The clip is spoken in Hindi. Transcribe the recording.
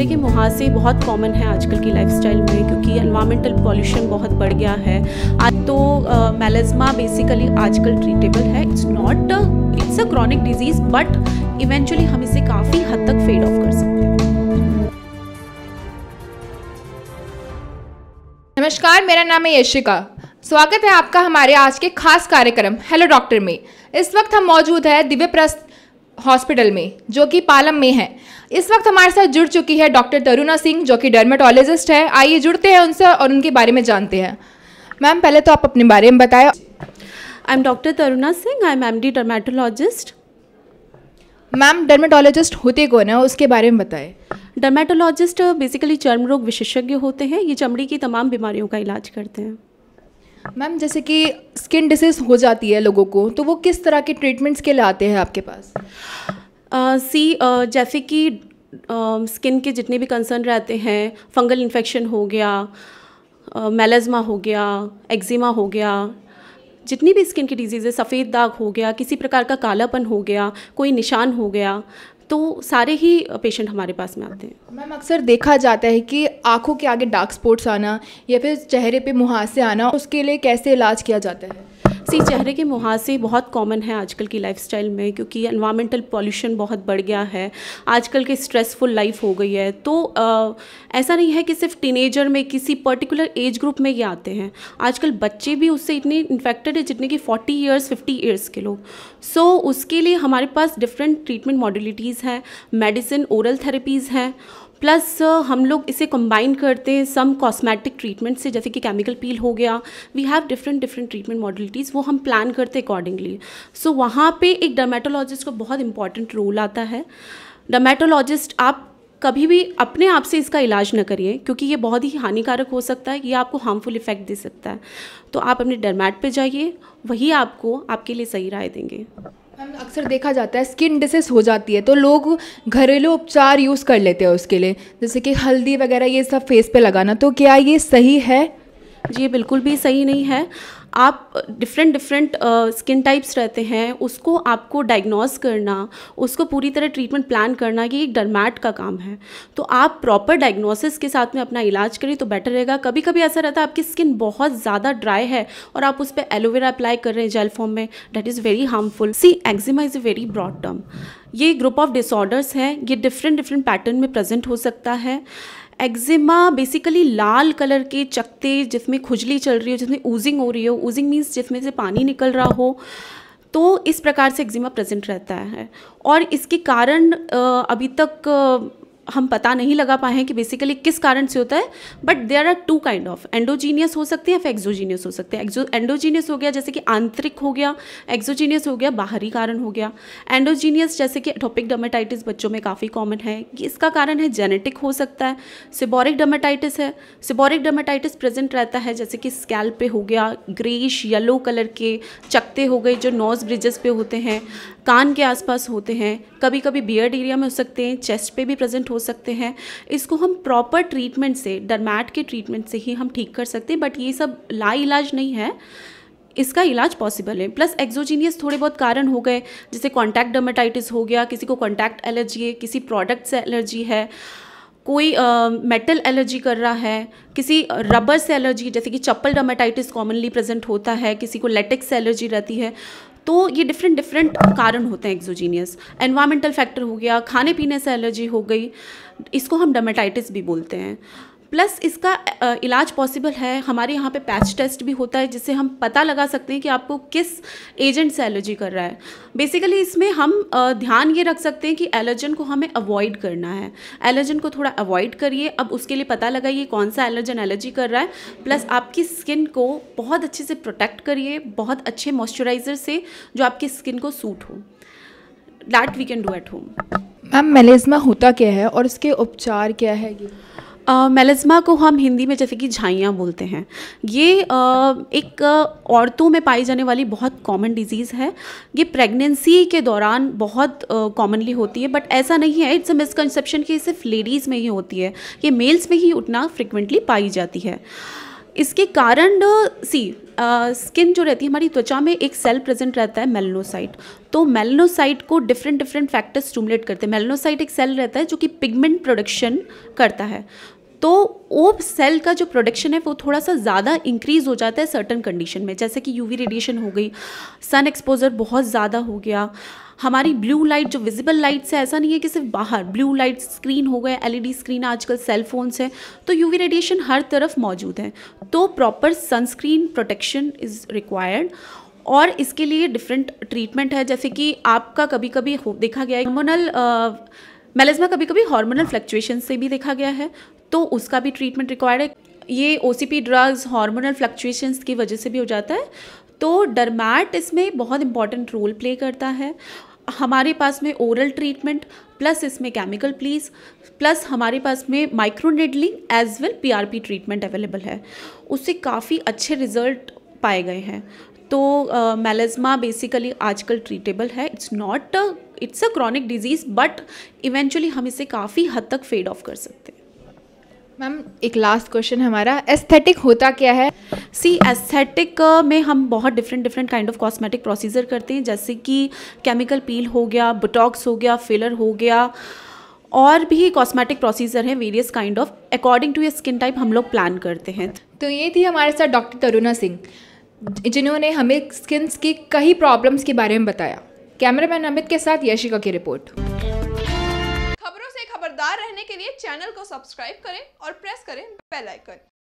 चेहरे के मुहासे बहुत कॉमन है आजकल की लाइफस्टाइल में, क्योंकि एनवायरमेंटल पॉल्यूशन बहुत बढ़ गया है। आज तो मेलास्मा बेसिकली आजकल ट्रीटेबल है। It's a chronic disease, but eventually हम इसे काफ़ी हद तक फेड ऑफ कर सकते हैं। नमस्कार, मेरा नाम है यशिका। स्वागत है आपका हमारे आज के खास कार्यक्रम हेलो डॉक्टर में। इस वक्त हम मौजूद है दिव्यप्रस्थ हॉस्पिटल में, जो कि पालम में है। इस वक्त हमारे साथ जुड़ चुकी है डॉक्टर तरुणा सिंह, जो कि डर्मेटोलॉजिस्ट है। आइए जुड़ते हैं उनसे और उनके बारे में जानते हैं। मैम, पहले तो आप अपने बारे में बताएं। I am doctor Taruna Singh, I am MD dermatologist. Ma'am, dermatologist होते कौन है, उसके बारे में बताएं। डर्मेटोलॉजिस्ट बेसिकली चर्म रोग विशेषज्ञ होते हैं। ये चमड़ी की तमाम बीमारियों का इलाज करते हैं। मैम, जैसे कि स्किन डिसीज हो जाती है लोगों को, तो वो किस तरह के ट्रीटमेंट्स के लिए आते हैं आपके पास? जैसे कि स्किन के जितने भी कंसर्न रहते हैं, फंगल इन्फेक्शन हो गया, मेलास्मा हो गया, एक्जिमा हो गया, जितनी भी स्किन की डिजीज़ है, सफ़ेद दाग हो गया, किसी प्रकार का कालापन हो गया, कोई निशान हो गया, तो सारे ही पेशेंट हमारे पास में आते हैं। मैम, अक्सर देखा जाता है कि आंखों के आगे डार्क स्पॉट्स आना या फिर चेहरे पे मुहासे आना, उसके लिए कैसे इलाज किया जाता है? चेहरे के मुहासे बहुत कॉमन है आजकल की लाइफस्टाइल में, क्योंकि एनवायरमेंटल पॉल्यूशन बहुत बढ़ गया है। आजकल की स्ट्रेसफुल लाइफ हो गई है। तो ऐसा नहीं है कि सिर्फ टीनेजर में, किसी पर्टिकुलर एज ग्रुप में ये आते हैं। आजकल बच्चे भी उससे इतने इन्फेक्टेड है जितने कि 40 ईयर्स 50 ईयर्स के लोग। सो उसके लिए हमारे पास डिफरेंट ट्रीटमेंट मॉडलिटीज़ हैं, मेडिसिन, ओरल थेरेपीज़ हैं, प्लस हम लोग इसे कंबाइन करते हैं सम कॉस्मेटिक ट्रीटमेंट से, जैसे कि केमिकल पील हो गया। We have different treatment modalities, वो हम प्लान करते हैं अकॉर्डिंगली। सो वहाँ पे एक डर्मेटोलॉजिस्ट का बहुत इंपॉर्टेंट रोल आता है। डर्मेटोलॉजिस्ट, आप कभी भी अपने आप से इसका इलाज न करिए, क्योंकि ये बहुत ही हानिकारक हो सकता है। ये आपको हार्मफुल इफेक्ट दे सकता है। तो आप अपने डर्मेट पे जाइए, वही आपको आपके लिए सही राय देंगे। अक्सर देखा जाता है स्किन डिसीज हो जाती है तो लोग घरेलू उपचार यूज़ कर लेते हैं उसके लिए, जैसे कि हल्दी वगैरह ये सब फेस पे लगाना। तो क्या ये सही है? जी, बिल्कुल भी सही नहीं है। आप डिफरेंट स्किन टाइप्स रहते हैं, उसको आपको डायग्नोस करना, उसको पूरी तरह ट्रीटमेंट प्लान करना, ये एक डर्मेट का काम है। तो आप प्रॉपर डायग्नोसिस के साथ में अपना इलाज करें तो बेटर रहेगा। कभी कभी ऐसा रहता है आपकी स्किन बहुत ज़्यादा ड्राई है और आप उस पर एलोवेरा अप्लाई कर रहे हैं जेल फॉर्म में, that is very harmful. Eczema is a very broad term. ये ग्रुप ऑफ डिसऑर्डर्स हैं, ये डिफरेंट पैटर्न में प्रेजेंट हो सकता है। एक्जिमा बेसिकली लाल कलर के चकते, जिसमें खुजली चल रही हो, जिसमें ऊजिंग हो रही हो, ऊजिंग मीन्स जिसमें से पानी निकल रहा हो, तो इस प्रकार से एक्जिमा प्रेजेंट रहता है। और इसके कारण अभी तक हम पता नहीं लगा पाए हैं कि बेसिकली किस कारण से होता है, but there are two kind of, endogenous हो सकते हैं या फिर एक्सोजीनियस हो सकते हैं। एंडोजीनियस हो गया जैसे कि आंतरिक हो गया, एक्सोजीनियस हो गया बाहरी कारण हो गया। एंडोजीनियस जैसे कि एटोपिक डर्मेटाइटिस बच्चों में काफ़ी कॉमन है, इसका कारण है जेनेटिक हो सकता है। सिबोरिक डर्मेटाइटिस है, सिबोरिक डर्मेटाइटिस प्रेजेंट रहता है जैसे कि स्कैल्प पे हो गया, ग्रेइश येलो कलर के चकते हो गए जो नोज ब्रिजेस पे होते हैं, कान के आसपास होते हैं, कभी कभी बियर्ड एरिया में हो सकते हैं, चेस्ट पे भी प्रेजेंट हो सकते हैं। इसको हम प्रॉपर ट्रीटमेंट से, डर्मेट के ट्रीटमेंट से ही हम ठीक कर सकते हैं, बट ये सब लाइलाज नहीं है, इसका इलाज पॉसिबल है। प्लस एक्सोजीनियस थोड़े बहुत कारण हो गए, जैसे कॉन्टैक्ट डर्मेटाइटिस हो गया, किसी को कॉन्टैक्ट एलर्जी है, किसी प्रोडक्ट से एलर्जी है, कोई मेटल एलर्जी कर रहा है, किसी रबर से एलर्जी, जैसे कि चप्पल डर्मेटाइटिस कॉमनली प्रेजेंट होता है, किसी को लेटेक्स से एलर्जी रहती है। तो ये डिफरेंट कारण होते हैं एक्सोजीनियस। एनवायरमेंटल फैक्टर हो गया, खाने पीने से एलर्जी हो गई, इसको हम डर्मेटाइटिस भी बोलते हैं। प्लस इसका इलाज पॉसिबल है। हमारे यहाँ पे पैच टेस्ट भी होता है, जिससे हम पता लगा सकते हैं कि आपको किस एजेंट से एलर्जी कर रहा है। बेसिकली इसमें हम ध्यान ये रख सकते हैं कि एलर्जन को हमें अवॉइड करना है। एलर्जन को थोड़ा अवॉइड करिए। अब उसके लिए पता लगाइए कौन सा एलर्जन एलर्जी कर रहा है, प्लस आपकी स्किन को बहुत अच्छे से प्रोटेक्ट करिए, बहुत अच्छे मॉइस्चराइज़र से जो आपकी स्किन को सूट हो। That we can do at home. Ma'am, melasma होता क्या है और इसके उपचार क्या है? मेलास्मा को हम हिंदी में जैसे कि झाइयाँ बोलते हैं। ये एक औरतों में पाई जाने वाली बहुत कॉमन डिजीज़ है। ये प्रेगनेंसी के दौरान बहुत कॉमनली होती है, बट ऐसा नहीं है, इट्स अ मिसकंसेप्शन कि सिर्फ लेडीज़ में ही होती है, ये मेल्स में ही उतना फ्रिक्वेंटली पाई जाती है। इसके कारण स्किन जो रहती है हमारी त्वचा में, एक सेल प्रेजेंट रहता है मेलनोसाइट। तो मेलनोसाइट को डिफरेंट फैक्टर्स स्टिमुलेट करते हैं। मेलनोसाइट एक सेल रहता है जो कि पिगमेंट प्रोडक्शन करता है। तो वो सेल का जो प्रोडक्शन है वो थोड़ा सा ज़्यादा इंक्रीज़ हो जाता है सर्टन कंडीशन में, जैसे कि यूवी रेडिएशन हो गई, सन एक्सपोजर बहुत ज़्यादा हो गया, हमारी ब्लू लाइट जो विजिबल लाइट्स है, ऐसा नहीं है कि सिर्फ बाहर, ब्लू लाइट स्क्रीन हो गए, एलईडी स्क्रीन, आजकल सेल फोन्स है, तो यूवी रेडिएशन हर तरफ मौजूद है। तो proper sunscreen protection is required. और इसके लिए डिफरेंट ट्रीटमेंट है, जैसे कि आपका कभी कभी देखा गया है हार्मोनल मेलेज्मा, कभी कभी हार्मोनल फ्लक्चुएशन से भी देखा गया है, तो उसका भी ट्रीटमेंट रिक्वायर्ड है। ये ओसीपी ड्रग्स हार्मोनल फ्लक्चुएशंस की वजह से भी हो जाता है। तो डर्मैट इसमें बहुत इंपॉर्टेंट रोल प्ले करता है। हमारे पास में ओरल ट्रीटमेंट प्लस इसमें केमिकल प्लीज प्लस हमारे पास में microneedling as well PRP treatment available है। उससे काफ़ी अच्छे रिजल्ट पाए गए हैं। तो मेलेज्मा बेसिकली आजकल ट्रीटेबल है। It's a chronic disease, but eventually हम इसे काफ़ी हद तक फेड ऑफ कर सकते हैं। मैम एक लास्ट क्वेश्चन हमारा, एस्थेटिक होता क्या है? एस्थेटिक में हम बहुत different kind of cosmetic procedure करते हैं, जैसे कि केमिकल पील हो गया, बोटॉक्स हो गया, फिलर हो गया, और भी कॉस्मेटिक प्रोसीजर हैं various kind of, according to ये स्किन टाइप हम लोग प्लान करते हैं। तो ये थी हमारे साथ डॉक्टर तरुणा सिंह, जिन्होंने हमें स्किन की कई प्रॉब्लम्स के बारे में बताया। कैमरामैन अमित के साथ यशिका की रिपोर्ट। खबरों से खबरदार रहने के लिए चैनल को सब्सक्राइब करें और प्रेस करें बेल आइकन।